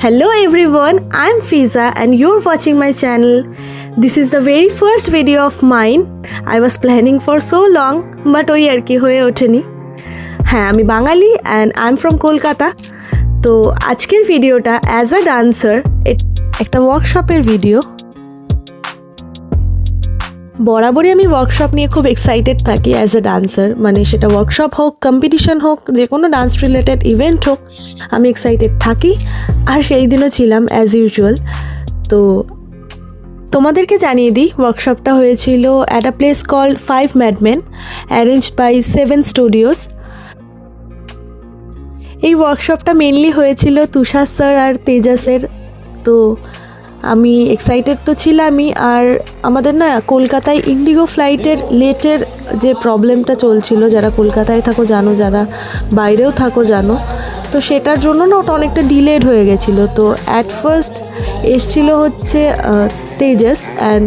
Hello everyone, I'm Fiza and you're watching my channel. This is the very first video of mine. I was planning for so long, but ওই আর কি হয়ে ওঠেনি। হ্যাঁ, আমি বাঙালি and I'm from Kolkata. তো আজকের ভিডিওটা as a dancer একটা ওয়ার্কশপের ভিডিও। বরাবরই আমি ওয়ার্কশপ নিয়ে খুব এক্সাইটেড থাকি অ্যাজ এ ডান্সার, মানে সেটা ওয়ার্কশপ হোক, কম্পিটিশন হোক, যে কোনো ডান্স রিলেটেড ইভেন্ট হোক, আমি এক্সাইটেড থাকি। আর সেই দিনও ছিলাম অ্যাজ ইউজুয়াল। তো তোমাদেরকে জানিয়ে দিই, ওয়ার্কশপটা হয়েছিল at a place called 5 Madmen, arranged by 7 Studios। এই ওয়ার্কশপটা মেনলি হয়েছিল তুষার স্যার আর তেজাসের। তো আমি এক্সাইটেড তো ছিলামই। আর আমাদের না কলকাতায় ইন্ডিগো ফ্লাইটের লেটের যে প্রবলেমটা চলছিল, যারা কলকাতায় থাকো জানো, যারা বাইরেও থাকো জানো, তো সেটার জন্য না ওটা অনেকটা ডিলেড হয়ে গেছিলো। তো অ্যাট ফার্স্ট এসছিল হচ্ছে তেজাস, অ্যান্ড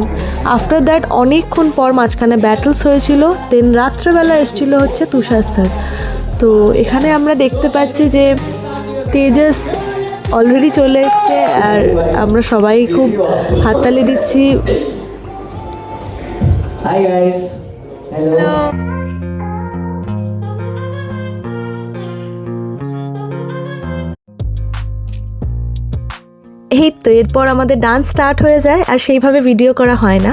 আফটার দ্যাট অনেকক্ষণ পর মাঝখানে ব্যাটলস হয়েছিল। দেন রাত্রেবেলা এসছিল হচ্ছে তুষার স্যার। তো এখানে আমরা দেখতে পাচ্ছি যে তেজাস অলরেডি চলে এসছে আর আমরা সবাই খুব হাততালি দিচ্ছি। Hi guys, hello. এই তো এরপর আমাদের ডান্স স্টার্ট হয়ে যায়, আর সেইভাবে ভিডিও করা হয় না,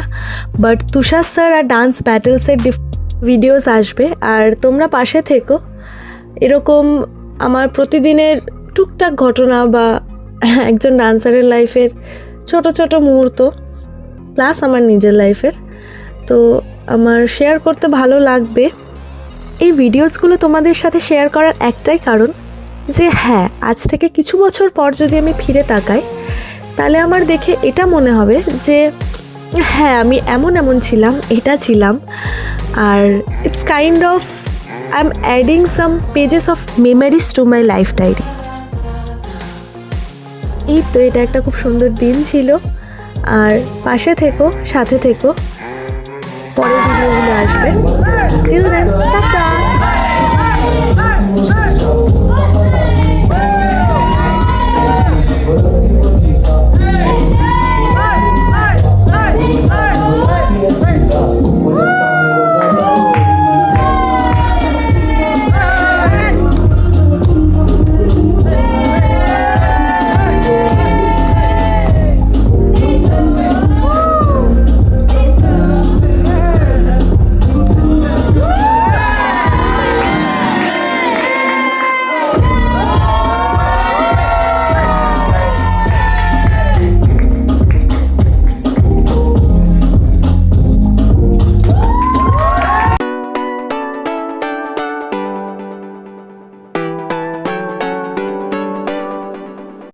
বাট তুষার স্যার আর ডান্স ব্যাটেলসের ভিডিওস আসবে। আর তোমরা পাশে থেকো। এরকম আমার প্রতিদিনের টুকটাক ঘটনা বা একজন ডান্সারের লাইফের ছোট ছোট মুহূর্ত, প্লাস আমার নিজের লাইফের, তো আমার শেয়ার করতে ভালো লাগবে। এই ভিডিওসগুলো তোমাদের সাথে শেয়ার করার একটাই কারণ যে হ্যাঁ, আজ থেকে কিছু বছর পর যদি আমি ফিরে তাকাই, তাহলে আমার দেখে এটা মনে হবে যে হ্যাঁ, আমি এমন ছিলাম, এটা ছিলাম। আর it's kind of I am adding some pages of memories to my life diary. এই তো এটা একটা খুব সুন্দর দিন ছিল। আর পাশে থেকো, সাথে থেকো, পরের ভিডিওগুলো আসবে। Till then, tata.